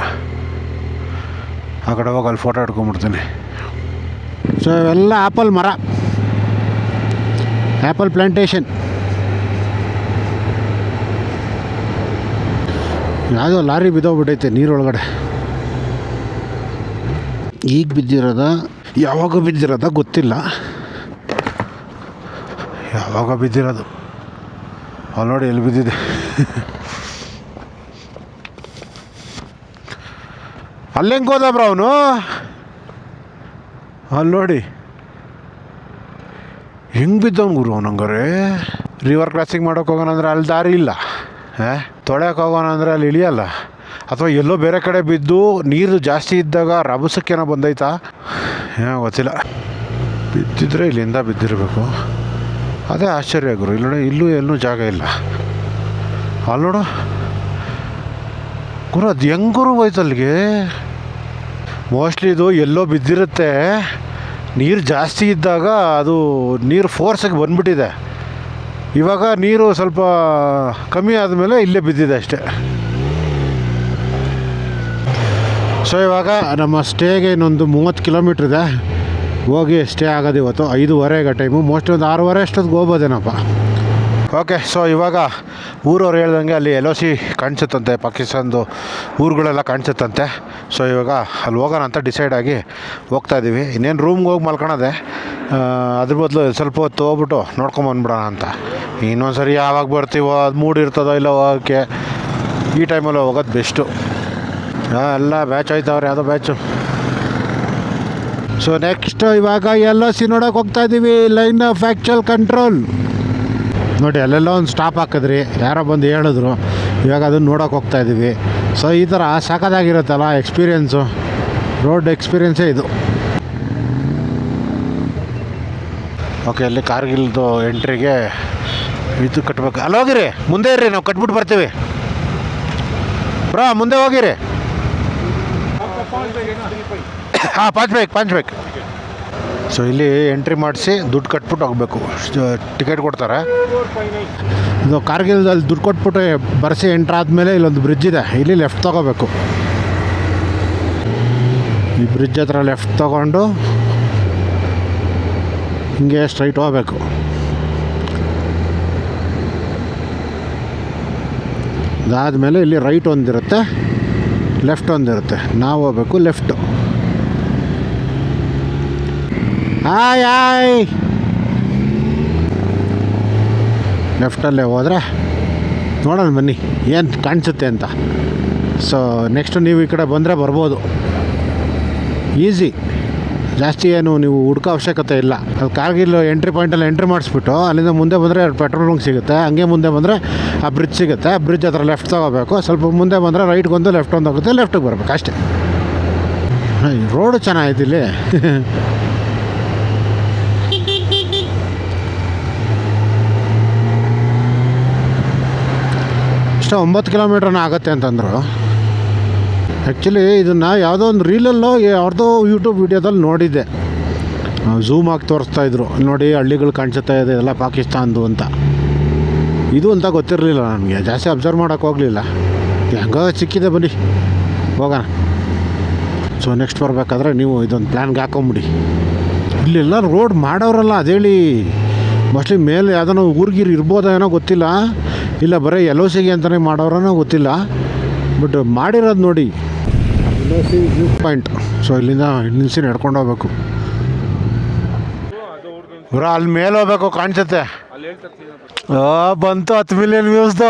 ಆ ಕಡೆ ಹೋಗಿ ಅಲ್ಲಿ ಫೋಟೋ ಹಿಡ್ಕೊಂಬಿಡ್ತೀನಿ. ಸೊ ಇವೆಲ್ಲ ಆ್ಯಪಲ್ ಮರ, ಆ್ಯಪಲ್ ಪ್ಲ್ಯಾಂಟೇಷನ್. ಯಾವುದೋ ಲಾರಿ ಬಿದ್ದೋಗ್ಬಿಟ್ಟೈತೆ ನೀರೊಳಗಡೆ. ಈಗ ಬಿದ್ದಿರೋದ ಯಾವಾಗ ಬಿದ್ದಿರೋದ ಗೊತ್ತಿಲ್ಲ, ಯಾವಾಗ ಬಿದ್ದಿರೋದು. ಅಲ್ಲಿ ನೋಡಿ ಎಲ್ಲಿ ಬಿದ್ದಿದೆ. ಅಲ್ಲೆಂಗೆ ಹೋದ ಬ್ರ ಅವನು? ಅಲ್ಲಿ ನೋಡಿ ಹೆಂಗೆ ಬಿದ್ದವನು ಗುರು ಅವನಂಗಾರೆ. ರಿವರ್ ಕ್ರಾಸಿಂಗ್ ಮಾಡೋಕೆ ಹೋಗೋಣ ಅಂದರೆ ಅಲ್ಲಿ ದಾರಿ ಇಲ್ಲ, ತೊಳೆಯೋಕೆ ಹೋಗೋಣ ಅಂದರೆ ಅಲ್ಲಿ ಇಳಿಯಲ್ಲ, ಅಥವಾ ಎಲ್ಲೋ ಬೇರೆ ಕಡೆ ಬಿದ್ದು ನೀರು ಜಾಸ್ತಿ ಇದ್ದಾಗ ರಭಸಕ್ಕೇನೋ ಬಂದೈತಾ ಏನೋ ಗೊತ್ತಿಲ್ಲ. ಬಿದ್ದಿದ್ರೆ ಇಲ್ಲಿಂದ ಬಿದ್ದಿರಬೇಕು. ಅದೇ ಆಶ್ಚರ್ಯ ಗುರು. ಇಲ್ಲಿ ನೋಡಿ, ಇಲ್ಲೂ ಎಲ್ಲೂ ಜಾಗ ಇಲ್ಲ. ಅಲ್ಲಿ ನೋಡು ಗುರು, ಅದು ಹೆಂಗೆ ಗುರು ಹೋಯ್ತು ಅಲ್ಲಿಗೆ. ಮೋಸ್ಟ್ಲಿ ಇದು ಎಲ್ಲೋ ಬಿದ್ದಿರುತ್ತೆ, ನೀರು ಜಾಸ್ತಿ ಇದ್ದಾಗ ಅದು ನೀರು ಫೋರ್ಸಾಗಿ ಬಂದ್ಬಿಟ್ಟಿದೆ. ಇವಾಗ ನೀರು ಸ್ವಲ್ಪ ಕಮ್ಮಿ ಆದಮೇಲೆ ಇಲ್ಲೇ ಬಿದ್ದಿದೆ ಅಷ್ಟೇ. ಸೊ ಇವಾಗ ನಮ್ಮ ಸ್ಟೇಗೆ ಇನ್ನೊಂದು 30 ಕಿಲೋಮೀಟ್ರ್ ಇದೆ. ಹೋಗಿ ಸ್ಟೇ ಆಗೋದು ಇವತ್ತು 5:30 ಟೈಮು. ಮೋಸ್ಟ್ಲಿ ಒಂದು 6:30 ಅಷ್ಟೊತ್ತಿಗೆ ಹೋಗ್ಬೋದೇನಪ್ಪ. ಓಕೆ, ಸೊ ಇವಾಗ ಊರವ್ರು ಹೇಳ್ದಂಗೆ ಅಲ್ಲಿ LOC ಕಾಣಿಸುತ್ತಂತೆ, ಪಾಕಿಸ್ತಾನದ್ದು ಊರುಗಳೆಲ್ಲ ಕಾಣಿಸುತ್ತಂತೆ. ಸೊ ಇವಾಗ ಅಲ್ಲಿ ಹೋಗೋಣ ಅಂತ ಡಿಸೈಡ್ ಆಗಿ ಹೋಗ್ತಾಯಿದ್ದೀವಿ. ಇನ್ನೇನು ರೂಮ್ಗೆ ಹೋಗಿ ಮಲ್ಕೊಳೋದೆ, ಅದ್ರ ಬದಲು ಸ್ವಲ್ಪ ಹೊತ್ತು ಹೋಗ್ಬಿಟ್ಟು ನೋಡ್ಕೊಂಬಂದ್ಬಿಡೋಣ ಅಂತ. ಇನ್ನೊಂದು ಸರಿ ಯಾವಾಗ ಬರ್ತೀವೋ ಅದು ಮೂಡ್ ಇರ್ತದೋ ಇಲ್ಲ ಹೋಗೋಕ್ಕೆ, ಈ ಟೈಮಲ್ಲಿ ಹೋಗೋದು ಬೆಸ್ಟು. ಎಲ್ಲ ಬ್ಯಾಚ್ ಆಯ್ತವ್ರೆ, ಯಾವುದೋ ಬ್ಯಾಚು. ಸೊ ನೆಕ್ಸ್ಟ್ ಇವಾಗ LOC ನೋಡೋಕೆ ಹೋಗ್ತಾಯಿದ್ದೀವಿ, ಲೈನ್ ಆಫ್ ಆ್ಯಕ್ಚುಯಲ್ ಕಂಟ್ರೋಲ್. ನೋಡಿ ಅಲ್ಲೆಲ್ಲ ಒಂದು ಸ್ಟಾಪ್ ಹಾಕಿದ್ರಿ, ಯಾರೋ ಬಂದು ಹೇಳಿದ್ರು, ಇವಾಗ ಅದನ್ನು ನೋಡೋಕೆ ಹೋಗ್ತಾಯಿದ್ದೀವಿ. ಸೊ ಈ ಥರ ಸಾಕಾಗಿರುತ್ತಲ್ಲ ಎಕ್ಸ್ಪೀರಿಯೆನ್ಸು, ರೋಡ್ ಎಕ್ಸ್ಪೀರಿಯೆನ್ಸೇ ಇದು. ಓಕೆ, ಅಲ್ಲಿ ಕಾರ್ಗಿಲ್ದು ಎಂಟ್ರಿಗೆ ಇದು ಕಟ್ಟಬೇಕು. ಅಲ್ಲಿ ಹೋಗಿರಿ, ಮುಂದೆ ಇರ್ರಿ, ನಾವು ಕಟ್ಬಿಟ್ಟು ಬರ್ತೀವಿ. ಬ್ರಾ ಮುಂದೆ ಹೋಗಿರಿ. ಹಾಂ, ಪಾಂಚ್ ಬೇಕು. ಸೊ ಇಲ್ಲಿ ಎಂಟ್ರಿ ಮಾಡಿಸಿ ದುಡ್ಡು ಕಟ್ಬಿಟ್ಟು ಹೋಗಬೇಕು, ಟಿಕೆಟ್ ಕೊಡ್ತಾರೆ. ಇದು ಕಾರ್ಗಿಲ್ದಲ್ಲಿ ದುಡ್ಡು ಕೊಟ್ಬಿಟ್ಟು ಬರ್ಸಿ ಎಂಟ್ರ್ ಆದಮೇಲೆ ಇಲ್ಲೊಂದು ಬ್ರಿಡ್ಜ್ ಇದೆ, ಇಲ್ಲಿ ಲೆಫ್ಟ್ ತೊಗೋಬೇಕು. ಈ ಬ್ರಿಡ್ಜ್ ಹತ್ರ ಲೆಫ್ಟ್ ತೊಗೊಂಡು ಹಿಂಗೆ ಸ್ಟ್ರೈಟ್ ಹೋಗ್ಬೇಕು. ಅದಾದಮೇಲೆ ಇಲ್ಲಿ ರೈಟ್ ಒಂದಿರುತ್ತೆ, ಲೆಫ್ಟ್ ಒಂದಿರುತ್ತೆ. ನಾವು ಹೋಗ್ಬೇಕು ಲೆಫ್ಟು. ಆಯ್ ಲೆಫ್ಟಲ್ಲೇ ಹೋದರೆ ನೋಡೋಣ ಬನ್ನಿ ಏನು ಕಾಣಿಸುತ್ತೆ ಅಂತ. ಸೊ ನೆಕ್ಸ್ಟು ನೀವು ಈ ಕಡೆ ಬಂದರೆ ಬರ್ಬೋದು, ಈಸಿ, ಜಾಸ್ತಿ ಏನು ನೀವು ಹುಡ್ಕೋ ಅವಶ್ಯಕತೆ ಇಲ್ಲ. ಅಲ್ಲಿ ಕಾರ್ಗಿಲ್ ಎಂಟ್ರಿ ಪಾಯಿಂಟಲ್ಲಿ ಎಂಟ್ರಿ ಮಾಡಿಸ್ಬಿಟ್ಟು ಅಲ್ಲಿಂದ ಮುಂದೆ ಬಂದರೆ ಪೆಟ್ರೋಲ್ ಬಂಕ್ ಸಿಗುತ್ತೆ. ಹಂಗೆ ಮುಂದೆ ಬಂದರೆ ಆ ಬ್ರಿಡ್ಜ್ ಸಿಗುತ್ತೆ, ಆ ಬ್ರಿಡ್ಜ್ ಹತ್ರ ಲೆಫ್ಟ್ ತೊಗೋಬೇಕು. ಸ್ವಲ್ಪ ಮುಂದೆ ಬಂದರೆ ರೈಟ್ಗೊಂದು ಲೆಫ್ಟ್ ಒಂದು ಹೋಗುತ್ತೆ, ಲೆಫ್ಟಿಗೆ ಬರಬೇಕು ಅಷ್ಟೇ. ರೋಡು ಚೆನ್ನಾಗಿದೆ ಇಲ್ಲಿ. ಇಷ್ಟ 9 ಕಿಲೋಮೀಟ್ರನ್ನ ಆಗುತ್ತೆ ಅಂತಂದರು. ಆ್ಯಕ್ಚುಲಿ ಇದನ್ನು ಯಾವುದೋ ಒಂದು ರೀಲಲ್ಲೋ ಅವ್ರದ್ದು ಯೂಟ್ಯೂಬ್ ವೀಡಿಯೋದಲ್ಲಿ ನೋಡಿದ್ದೆ, ಝೂಮ್ ಆಗಿ ತೋರಿಸ್ತಾಯಿದ್ರು. ನೋಡಿ ಹಳ್ಳಿಗಳು ಕಾಣಿಸುತ್ತಾ ಇದೆ, ಎಲ್ಲ ಪಾಕಿಸ್ತಾನದ್ದು ಅಂತ. ಇದು ಅಂತ ಗೊತ್ತಿರಲಿಲ್ಲ ನನಗೆ, ಜಾಸ್ತಿ ಅಬ್ಸರ್ವ್ ಮಾಡೋಕ್ಕೆ ಹೋಗಲಿಲ್ಲ. ಹೆಂಗೋ ಸಿಕ್ಕಿದೆ, ಬನ್ನಿ ಹೋಗೋಣ. ಸೊ ನೆಕ್ಸ್ಟ್ ಬರಬೇಕಾದ್ರೆ ನೀವು ಇದೊಂದು ಪ್ಲ್ಯಾನ್ಗೆ ಹಾಕೊಂಬಿಡಿ. ಇಲ್ಲೆಲ್ಲ ರೋಡ್ ಮಾಡೋರಲ್ಲ ಅದೇಳಿ, ಮೋಸ್ಟ್ಲಿ ಮೇಲೆ ಯಾವುದೋ ಊರ್ಗಿರು ಇರ್ಬೋದೋ ಏನೋ ಗೊತ್ತಿಲ್ಲ, ಇಲ್ಲ ಬರೀ LOCಗೆ ಅಂತಲೇ ಮಾಡೋರನೋ ಗೊತ್ತಿಲ್ಲ, ಬಟ್ ಮಾಡಿರೋದು ನೋಡಿ. LOC view point. ಸೊ ಇಲ್ಲಿಂದ ನಿಲ್ಲಿಸಿ ನಡ್ಕೊಂಡು ಹೋಗ್ಬೇಕು. ಬರೋ ಅಲ್ಲಿ ಮೇಲೆ ಹೋಗ್ಬೇಕು, ಕಾಣಿಸುತ್ತೆ. ಬಂತು 10 ಮಿಲಿಯನ್ ವ್ಯೂಸ್ದು.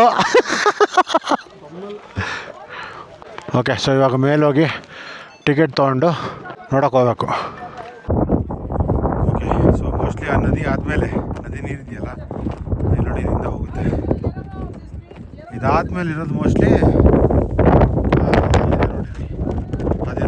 ಓಕೆ, ಸೊ ಇವಾಗ ಮೇಲೆ ಹೋಗಿ ಟಿಕೆಟ್ ತೊಗೊಂಡು ನೋಡೋಕೆ ಹೋಗ್ಬೇಕು. ಓಕೆ, ಸೊ ಮೋಸ್ಟ್ಲಿ ಆ ನದಿ ಆದಮೇಲೆ, ನದಿ ನೀರಿದೆಯಲ್ಲ ಇಲ್ಲಿ ನೋಡಿ, ಇಲ್ಲಿಂದ ಹೋಗುತ್ತೆ. ಇದಾದಮೇಲೆ ಇರೋದು ಮೋಸ್ಟ್ಲಿ ಅದೇ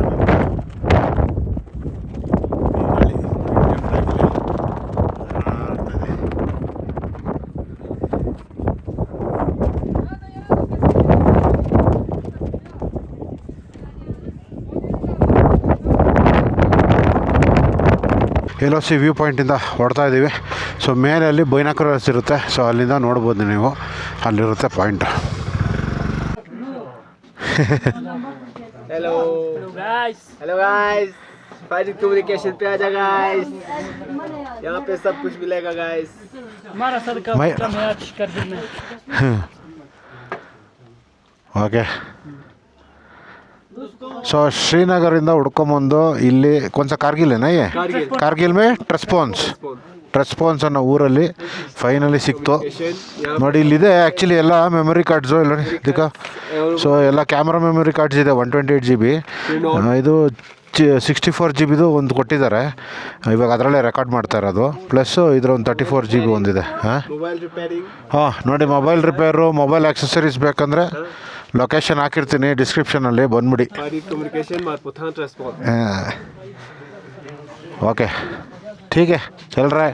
LOC ವ್ಯೂ ಪಾಯಿಂಟಿಂದ ಹೊಡ್ತಾ ಇದ್ದೀವಿ. ಸೊ ಮೇಲೆ ಅಲ್ಲಿ ಬೈನಾಕುಲರ್ಸ್ ಇರುತ್ತೆ, ಸೊ ಅಲ್ಲಿಂದ ನೋಡ್ಬೋದು ನೀವು, ಅಲ್ಲಿರುತ್ತೆ point. Hello guys five communication पे आजा गाइस, यहाँ पे सब कुछ मिलेगा गाइस. हमारा सर का मैच कर देना. ಓಕೆ, ಸೊ ಶ್ರೀನಗರಿಂದ ಹುಡ್ಕೊಂಬಂದು ಇಲ್ಲಿ ಕೊಂಚ ಕಾರ್ಗಿಲ್ಲೇನಾ, ಕಾರ್ಗಿಲ್ ಮೇ ಟ್ರೆಸ್ಪಾನ್ಸ್ ಅನ್ನೋ ಊರಲ್ಲಿ ಫೈನಲಿ ಸಿಕ್ತು. ನೋಡಿ ಇಲ್ಲಿದೆ ಆ್ಯಕ್ಚುಲಿ ಎಲ್ಲ ಮೆಮೊರಿ ಕಾರ್ಡ್ಸು ಇಲ್ಲ ಇದಕ್ಕೆ. ಸೊ ಎಲ್ಲ ಕ್ಯಾಮ್ರಾ ಮೆಮೊರಿ ಕಾರ್ಡ್ಸ್ ಇದೆ, 128 GB. ಇದು 64 GB ಒಂದು ಕೊಟ್ಟಿದ್ದಾರೆ, ಇವಾಗ ಅದರಲ್ಲೇ ರೆಕಾರ್ಡ್ ಮಾಡ್ತಾ ಇರೋದು. ಪ್ಲಸ್ ಇದರ ಒಂದು 34 GB ಒಂದಿದೆ. ಹಾಂ ನೋಡಿ, ಮೊಬೈಲ್ ರಿಪೇರು, ಮೊಬೈಲ್ ಆಕ್ಸೆಸರೀಸ್ ಬೇಕಂದರೆ ಲೊಕೇಶನ್ ಹಾಕಿರ್ತೀನಿ ಡಿಸ್ಕ್ರಿಪ್ಷನಲ್ಲಿ, ಬಂದ್ಬಿಡಿ. ओके ठीक है चल रहा है।